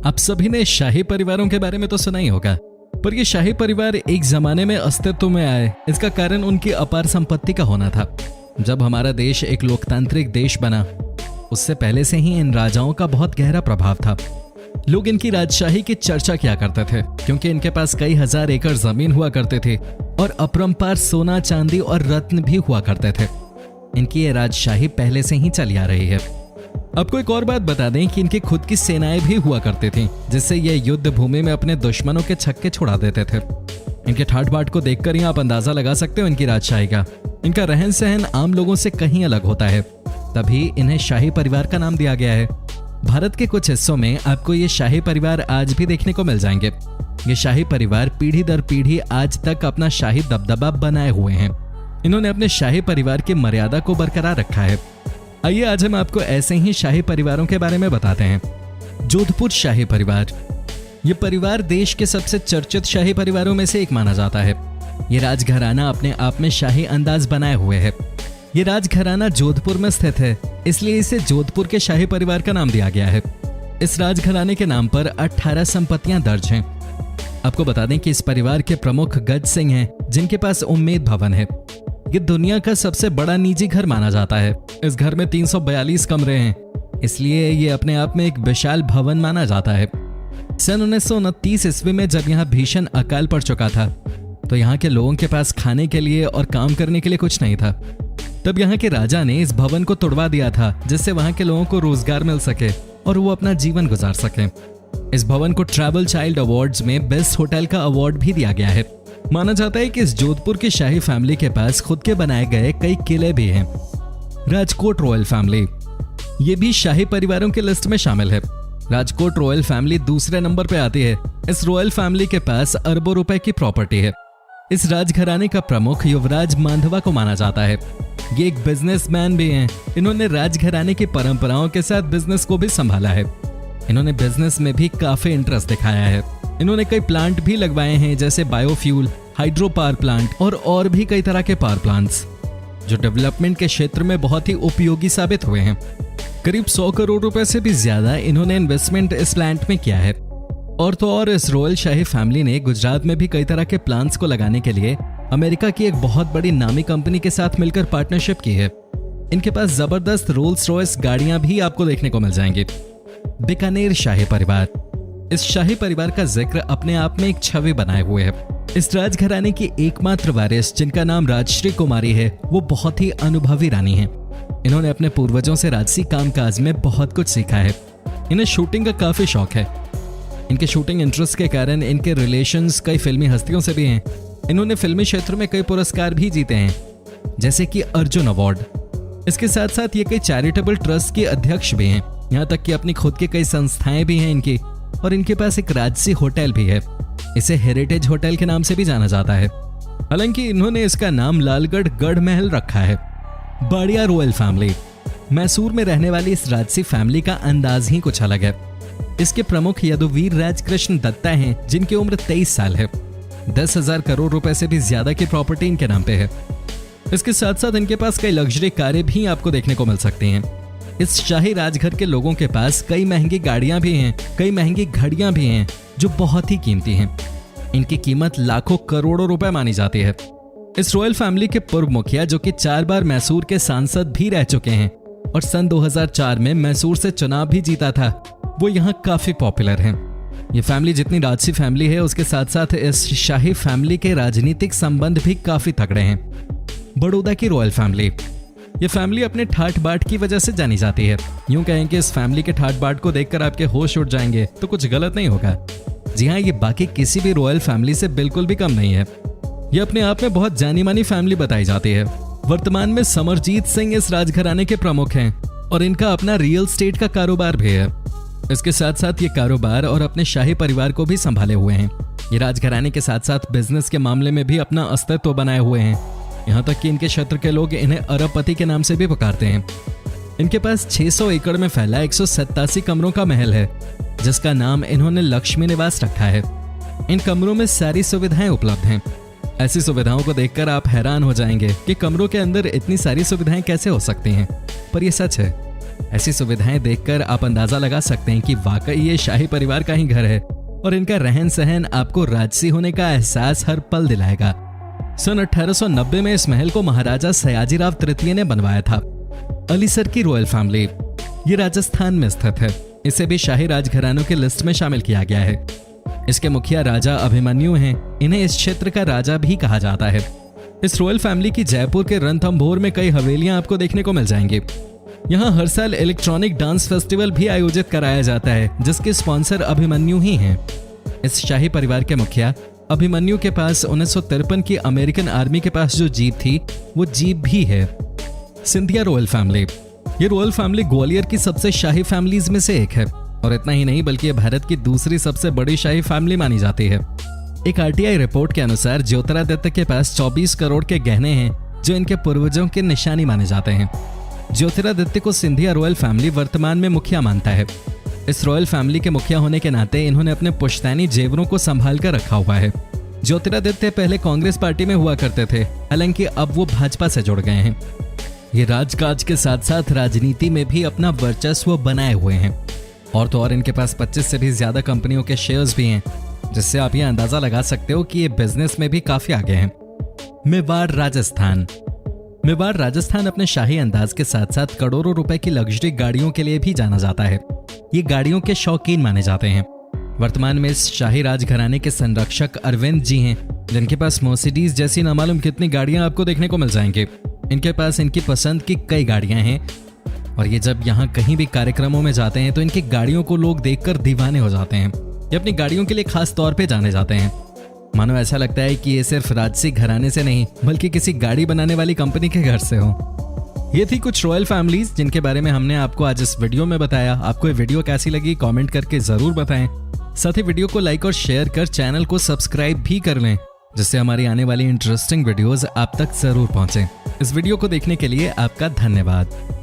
आप सभी ने शाही परिवारों के बारे में तो सुना ही होगा, पर ये शाही परिवार एक जमाने में अस्तित्व में आए, इसका कारण उनकी अपार संपत्ति का होना था। जब हमारा देश एक लोकतांत्रिक देश बना, उससे पहले से ही इन राजाओं का बहुत गहरा प्रभाव था। लोग इनकी राजशाही की चर्चा किया करते थे क्योंकि इनके पास कई हजार एकड़ जमीन हुआ करते थे और अपरंपार सोना, चांदी और रत्न भी हुआ करते थे। इनकी ये राजशाही पहले से ही चली आ रही है। आपको एक और बात बता दें कि इनकी खुद की सेनाएं भी हुआ करती थीं, जिससे ये युद्ध भूमि में अपने दुश्मनों के छक्के छुड़ा देते थे। इनके ठाट बाट को देखकर ही आप अंदाजा लगा सकते हो इनकी राजशाही का। इनका रहन सहन आम लोगों से कहीं अलग होता है, तभी इन्हें शाही परिवार का नाम दिया गया है। भारत के कुछ हिस्सों में आपको ये शाही परिवार आज भी देखने को मिल जाएंगे। ये शाही परिवार पीढ़ी दर पीढ़ी आज तक अपना शाही दबदबा बनाए हुए हैं। इन्होंने अपने शाही परिवार की मर्यादा को बरकरार रखा है। आइए आज हम आपको ऐसे ही शाही परिवारों के बारे में बताते हैं। जोधपुर शाही परिवार। ये परिवार देश के सबसे चर्चित शाही परिवारों में से एक माना जाता है। ये राजघराना अपने आप में शाही अंदाज बनाए हुए है। ये राजघराना जोधपुर में स्थित है, इसलिए इसे जोधपुर के शाही परिवार का नाम दिया गया है। इस राजघराने के नाम पर 18 संपत्तियां दर्ज हैं। आपको बता दें कि इस परिवार के प्रमुख गज सिंह हैं, जिनके पास उम्मेद भवन है। ये दुनिया का सबसे बड़ा निजी घर माना जाता है। इस घर में 342 कमरे हैं, इसलिए ये अपने आप में एक विशाल भवन माना जाता है। सन 1929 ईस्वी में जब यहाँ भीषण अकाल पड़ चुका था, तो यहाँ के लोगों के पास खाने के लिए और काम करने के लिए कुछ नहीं था। तब यहाँ के राजा ने इस भवन को तोड़वा दिया था, जिससे वहाँ के लोगों को रोजगार मिल सके और वो अपना जीवन गुजार सके। इस भवन को ट्रैवल चाइल्ड अवार्ड्स में बेस्ट होटल का अवार्ड भी दिया गया है। माना जाता है कि इस जोधपुर की शाही फैमिली के पास खुद के बनाए गए कई किले भी हैं। राजकोट रॉयल फैमिली, ये भी शाही परिवारों की लिस्ट में शामिल है। राजकोट रॉयल फैमिली दूसरे नंबर पे आती है। इस रॉयल फैमिली के पास अरबों रुपए की प्रॉपर्टी है। इस राजघराने का प्रमुख युवराज मांधवा को माना जाता है। ये एक बिजनेसमैन भी हैं। इन्होंने राजघराने की परंपराओं के साथ बिजनेस को भी संभाला है। इन्होंने बिजनेस में भी काफी इंटरेस्ट दिखाया है। इन्होंने कई प्लांट भी लगवाए हैं, जैसे बायोफ्यूल, हाइड्रो पावर प्लांट और भी कई तरह के पावर प्लांट्स, जो डेवलपमेंट के क्षेत्र में बहुत ही उपयोगी साबित हुए हैं। करीब 100 करोड़ रुपए से भी ज्यादा इन्होंने इन्वेस्टमेंट इस प्लांट में किया है। और तो और इस रॉयल शाही फैमिली ने गुजरात में भी कई तरह के प्लांट्स को लगाने के लिए अमेरिका की एक बहुत बड़ी नामी कंपनी के साथ मिलकर पार्टनरशिप की है। इनके पास जबरदस्त रोल्स रॉयस गाड़ियां भी आपको देखने को मिल जाएंगी। बीकानेर शाही परिवार। इस शाही परिवार का जिक्र अपने आप में एक छवि बनाए हुए है। इस राजघराने की एकमात्र वारिस, जिनका नाम राजश्री कुमारी है, वो बहुत ही अनुभवी रानी है। इन्होंने अपने पूर्वजों से राजसी कामकाज में बहुत कुछ सीखा है। इन्हें शूटिंग का काफी शौक है। इनके शूटिंग इंटरेस्ट के कारण इनके रिलेशंस कई फिल्मी हस्तियों से भी हैं। इन्होंने फिल्मी क्षेत्र में कई पुरस्कार भी जीते हैं, जैसे कि अर्जुन अवार्ड। इसके साथ साथ ये कई चैरिटेबल ट्रस्ट के अध्यक्ष भी हैं। यहाँ तक कि अपनी खुद की कई संस्थाएं भी हैं इनकी, और इनके पास एक राजसी होटल भी है। इसे हेरिटेज होटल के नाम से भी जाना जाता है। हालांकि इन्होंने इसका नाम लालगढ़ गढ़ महल रखा है। बाड़िया रॉयल फैमिली। मैसूर में रहने वाली इस राजसी फैमिली का अंदाज ही कुछ अलग है। इसके प्रमुख यदुवीर राजकृष्ण दत्ता हैं, जिनकी उम्र 23 साल है। 10,000 करोड़ रुपए से भी ज्यादा की प्रॉपर्टी इनके नाम पे है। इसके साथ साथ इनके पास कई लग्जरी कारें भी आपको देखने को मिल सकती हैं। इस शाही राजघर के लोगों के पास कई महंगी गाड़ियां भी हैं, कई महंगी घड़ियां भी हैं, जो बहुत ही कीमती हैं। इनकी कीमत लाखों करोड़ों रुपए मानी जाती है। इस रॉयल फैमिली के पूर्व मुखिया, जो कि 4 बार मैसूर के सांसद भी रह चुके हैं और सन 2004 में मैसूर से चुनाव भी जीता था, वो यहाँ काफी पॉपुलर हैं। ये फैमिली जितनी राजसी फैमिली है, उसके साथ साथ इस शाही फैमिली के राजनीतिक संबंध भी काफी तगड़े हैं। बड़ौदा की रॉयल फैमिली। ये फैमिली अपने ठाट बाट की वजह से जानी जाती है। यूं कहें कि इस फैमिली के ठाट बाट को देखकर आपके होश उड़ जाएंगे तो कुछ गलत नहीं होगा। जी हाँ, ये बाकी किसी भी रॉयल फैमिली से बिल्कुल भी कम नहीं है। ये अपने आप में बहुत जानी मानी फैमिली बताई जाती है। वर्तमान में समरजीत सिंह इस राजघराने के प्रमुख हैं और इनका अपना रियल एस्टेट का कारोबार भी है। इसके साथ साथ ये कारोबार और अपने शाही परिवार को भी संभाले हुए हैं। ये राजघराने के साथ साथ बिजनेस के मामले में भी अपना अस्तित्व बनाए हुए हैं। यहाँ तक कि इनके क्षेत्र के लोग इन्हें अरबपति के नाम से भी पुकारते हैं। इनके पास 600 एकड़ में फैला 187 कमरों का महल है, जिसका नाम इन्होंने लक्ष्मी निवास रखा है। इन कमरों में सारी सुविधाएं उपलब्ध हैं। ऐसी सुविधाओं को देखकर आप हैरान हो जाएंगे कि कमरों के अंदर इतनी सारी सुविधाएं कैसे हो सकती हैं, पर यह सच है। ऐसी सुविधाएं देखकर आप अंदाजा लगा सकते हैं कि वाकई ये शाही परिवार का ही घर है और इनका रहन सहन आपको राजसी होने का एहसास हर पल दिलाएगा। सन 1890 में इस महल को महाराजा सयाजीराव तृतीय ने बनवाया था। अलीसर की रॉयल फैमिली, ये राजस्थान में स्थित है। इसे भी शाही राजघरानों की लिस्ट में शामिल किया गया है। इसके मुखिया राजा अभिमन्यु हैं। इन्हें इस क्षेत्र का राजा भी कहा जाता है। इस रॉयल फैमिली की जयपुर के रणथंभौर में कई हवेलियां आपको देखने को मिल जाएंगी। यहाँ हर साल इलेक्ट्रॉनिक डांस फेस्टिवल भी आयोजित कराया जाता है, जिसके स्पॉन्सर अभिमन्यु ही हैं। इस शाही परिवार के मुखिया अभिमन्यु के पास 1953 की अमेरिकन आर्मी के पास जो जीप थी, वो जीप भी है। सिंधिया रॉयल फैमिली, ये रॉयल फैमिली ग्वालियर की सबसे शाही फैमिलीज में से एक है और इतना ही नहीं बल्कि ये भारत की दूसरी सबसे बड़ी शाही फैमिली मानी जाती है। एक आरटीआई रिपोर्ट के अनुसार ज्योतिरादित्य के पास 24 करोड़ के गहने हैं जो इनके पूर्वजों के निशानी माने जाते हैं। ज्योतिरादित्य को सिंधिया रॉयल फैमिली वर्तमान में मुखिया मानता है। इस रॉयल फैमिली के मुखिया होने के नाते इन्होंने अपने पुश्तैनी जेवरों को संभाल कर रखा हुआ है। ज्योतिरादित्य पहले कांग्रेस पार्टी में हुआ करते थे, हालांकि अब वो भाजपा से जुड़ गए हैं। ये राजकाज के साथ साथ राजनीति में भी अपना वर्चस्व बनाए हुए हैं। और तो और इनके पास 25 से भी ज्यादा कंपनियों के शेयर्स भी हैं, जिससे आप ये अंदाजा लगा सकते हो कि ये बिजनेस में भी काफी आगे हैं। मेवाड़ राजस्थान, मेवाड़ राजस्थान अपने शाही अंदाज के साथ साथ करोड़ों रुपए की लग्जरी गाड़ियों के लिए भी जाना जाता है। ये गाड़ियों के शौकीन माने जाते हैं। वर्तमान में इस शाही राजघराने के संरक्षक अरविंद जी हैं, जिनके पास मर्सिडीज जैसी न मालूम कितनी गाड़ियां आपको देखने को मिल जाएंगी। इनके पास इनकी पसंद की कई गाड़ियां हैं और ये जब यहाँ कहीं भी कार्यक्रमों में जाते हैं तो इनकी गाड़ियों को लोग देखकर दीवाने हो जाते हैं। ये अपनी गाड़ियों के लिए खास तौर पे जाने जाते हैं। मानो ऐसा लगता है कि ये सिर्फ राजसी घराने से नहीं बल्कि किसी गाड़ी बनाने वाली कंपनी के घर से हो। ये थी कुछ रॉयल फैमिलीज जिनके बारे में हमने आपको आज इस वीडियो में बताया। आपको ये वीडियो कैसी लगी कमेंट करके जरूर बताएं। साथ ही वीडियो को लाइक और शेयर कर चैनल को सब्सक्राइब भी कर लें, जिससे हमारी आने वाली इंटरेस्टिंग वीडियोस आप तक जरूर पहुंचे। इस वीडियो को देखने के लिए आपका धन्यवाद।